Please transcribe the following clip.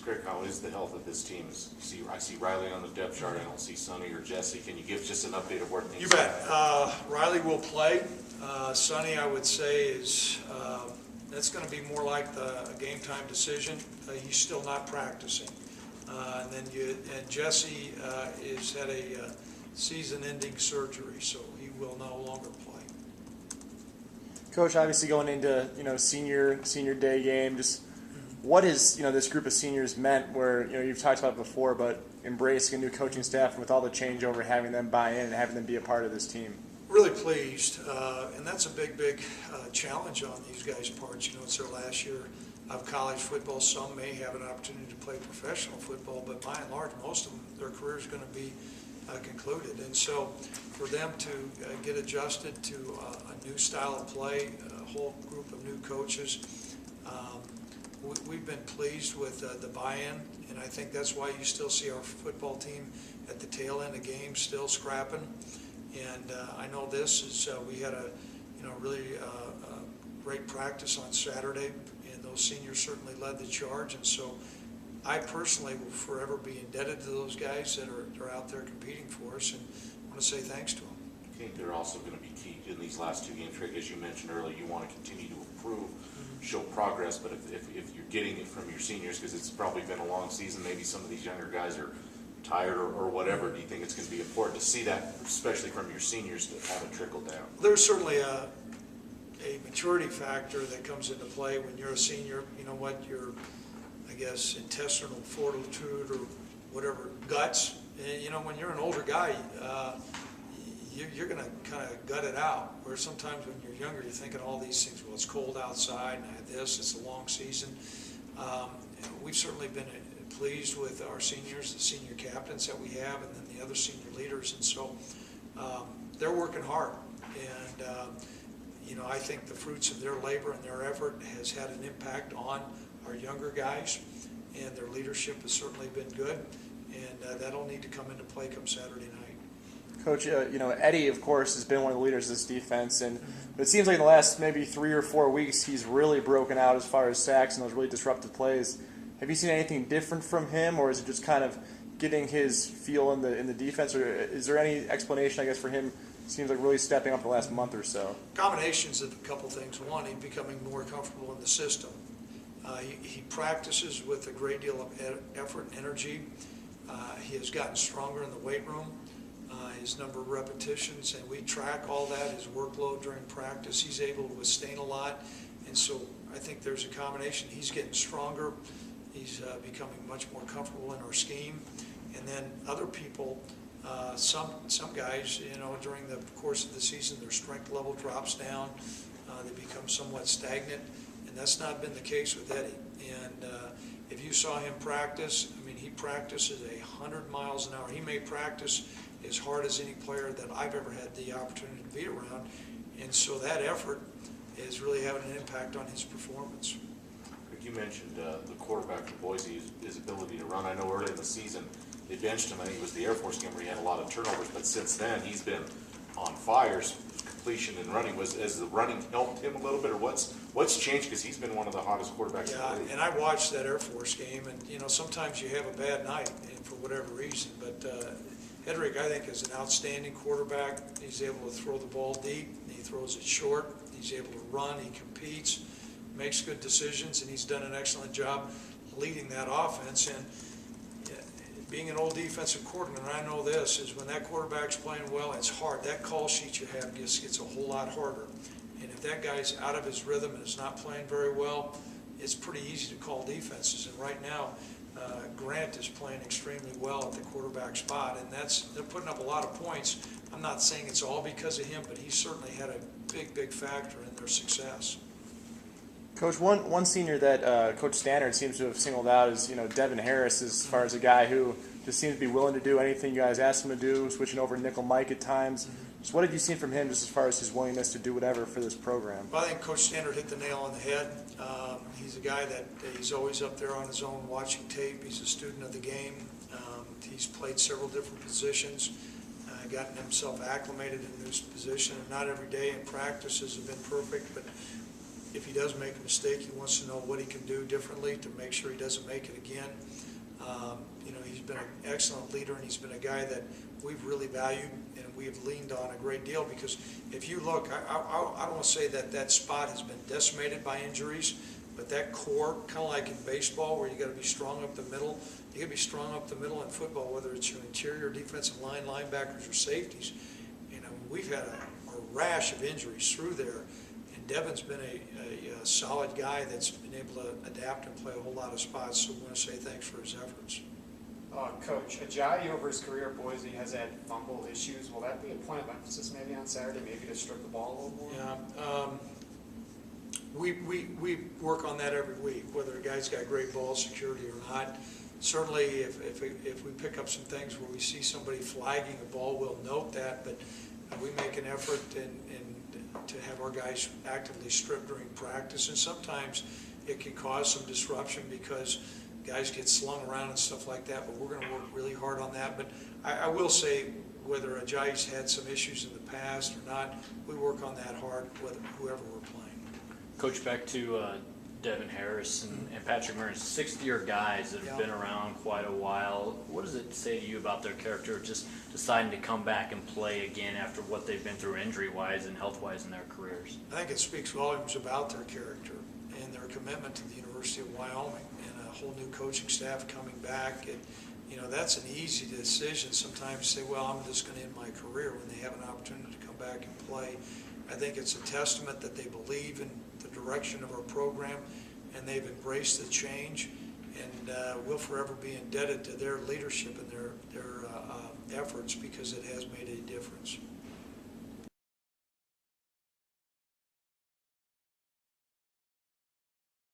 Craig, how is the health of this team? I see Riley on the depth chart. I don't see Sonny or Jesse. Can you give just an update of where things You bet. Riley will play. Sonny, I would say, is that's going to be more like a game time decision. He's still not practicing. And Jesse is had a season-ending surgery, so he will no longer play. Coach, obviously going into senior day game, just what is this group of seniors meant? Where you've talked about it before, but embracing a new coaching staff and with all the changeover, having them buy in and having them be a part of this team. Really pleased, and that's a big challenge on these guys' parts. It's their last year of college football. Some may have an opportunity to play professional football, but by and large, most of them, their career is going to be concluded. And so for them to get adjusted to a new style of play, a whole group of new coaches, we've been pleased with the buy-in, and I think that's why you still see our football team at the tail end of games still scrapping. And I know this is we had a really great practice on Saturday, and those seniors certainly led the charge. And so I personally will forever be indebted to those guys that are out there competing for us, and I want to say thanks to them. I think they're also going to be key in these last two games, Craig. As you mentioned earlier, you want to continue to improve, show progress, but if you're getting it from your seniors, because it's probably been a long season, maybe some of these younger guys are tired or whatever, do you think it's going to be important to see that, especially from your seniors, to have it trickle down? There's certainly a maturity factor that comes into play when you're a senior. You know what, your, I guess, intestinal fortitude or whatever, guts. And, when you're an older guy, you're going to kind of gut it out. Where sometimes when you're younger, you're thinking all these things. Well, it's cold outside, and I had this. It's a long season. We've certainly been pleased with our seniors, the senior captains that we have, and then the other senior leaders. And so they're working hard. And I think the fruits of their labor and their effort has had an impact on our younger guys, and their leadership has certainly been good. And that'll need to come into play come Saturday night. Coach, Eddie, of course, has been one of the leaders of this defense, and it seems like in the last maybe 3 or 4 weeks he's really broken out as far as sacks and those really disruptive plays. Have you seen anything different from him, or is it just kind of getting his feel in the defense, or is there any explanation, I guess, for him? Seems like really stepping up the last month or so. Combinations of a couple things. One, he's becoming more comfortable in the system. He practices with a great deal of effort and energy. He has gotten stronger in the weight room. His number of repetitions, and we track all that, his workload during practice. He's able to withstand a lot, and so I think there's a combination. He's getting stronger. He's becoming much more comfortable in our scheme. And then other people, some guys, during the course of the season, their strength level drops down. They become somewhat stagnant, and that's not been the case with Eddie. And if you saw him practice, he practices 100 miles an hour. He may practice as hard as any player that I've ever had the opportunity to be around. And so that effort is really having an impact on his performance. You mentioned the quarterback for Boise, his ability to run. I know early in the season they benched him. I think it was the Air Force game where he had a lot of turnovers, but since then he's been on fire. Completion and running, has the running helped him a little bit, or what's changed? Because he's been one of the hottest quarterbacks. Yeah, in the league. And I watched that Air Force game, and sometimes you have a bad night, and for whatever reason. But Hedrick, I think, is an outstanding quarterback. He's able to throw the ball deep. He throws it short. He's able to run. He competes, makes good decisions, and he's done an excellent job leading that offense. And being an old defensive coordinator, I know this, is when that quarterback's playing well, it's hard. That call sheet you have just gets a whole lot harder. And if that guy's out of his rhythm and is not playing very well, it's pretty easy to call defenses. And right now, Grant is playing extremely well at the quarterback spot, and they're putting up a lot of points. I'm not saying it's all because of him, but he certainly had a big factor in their success. Coach, one senior that Coach Stannard seems to have singled out is Devin Harris, as far as a guy who just seems to be willing to do anything you guys ask him to do, switching over to nickel Mike at times. Just what have you seen from him, just as far as his willingness to do whatever for this program? Well, I think Coach Stannard hit the nail on the head. He's a guy that he's always up there on his own watching tape. He's a student of the game. He's played several different positions, gotten himself acclimated in this position, and not every day in practices have been perfect, but if he does make a mistake, he wants to know what he can do differently to make sure he doesn't make it again. He's been an excellent leader, and he's been a guy that we've really valued and we've leaned on a great deal, because if you look, I don't want to say that spot has been decimated by injuries, but that core, kind of like in baseball where you got to be strong up the middle, you got to be strong up the middle in football, whether it's your interior defensive line, linebackers, or safeties. We've had a rash of injuries through there, and Devin's been a solid guy that's been able to adapt and play a whole lot of spots, so we want to say thanks for his efforts. Coach, Ajayi over his career at Boise has had fumble issues. Will that be a point of emphasis maybe on Saturday, maybe to strip the ball a little more? Yeah, we work on that every week, whether a guy's got great ball security or not. Certainly, if we pick up some things where we see somebody flagging a ball, we'll note that, but we make an effort and to have our guys actively strip during practice, and sometimes it can cause some disruption because guys get slung around and stuff like that, but we're going to work really hard on that. But I will say, whether Ajayi's had some issues in the past or not, we work on that hard with whoever we're playing. Coach, back to Devin Harris and Patrick Murray, sixth-year guys that have been around quite a while. What does it say to you about their character, just deciding to come back and play again after what they've been through injury-wise and health-wise in their careers? I think it speaks volumes about their character and their commitment to the University of Wyoming, and a whole new coaching staff coming back. And, that's an easy decision sometimes to say, well, I'm just going to end my career, when they have an opportunity to come back and play. I think it's a testament that they believe in the direction of our program, and they've embraced the change, and we'll forever be indebted to their leadership and their efforts, because it has made a difference.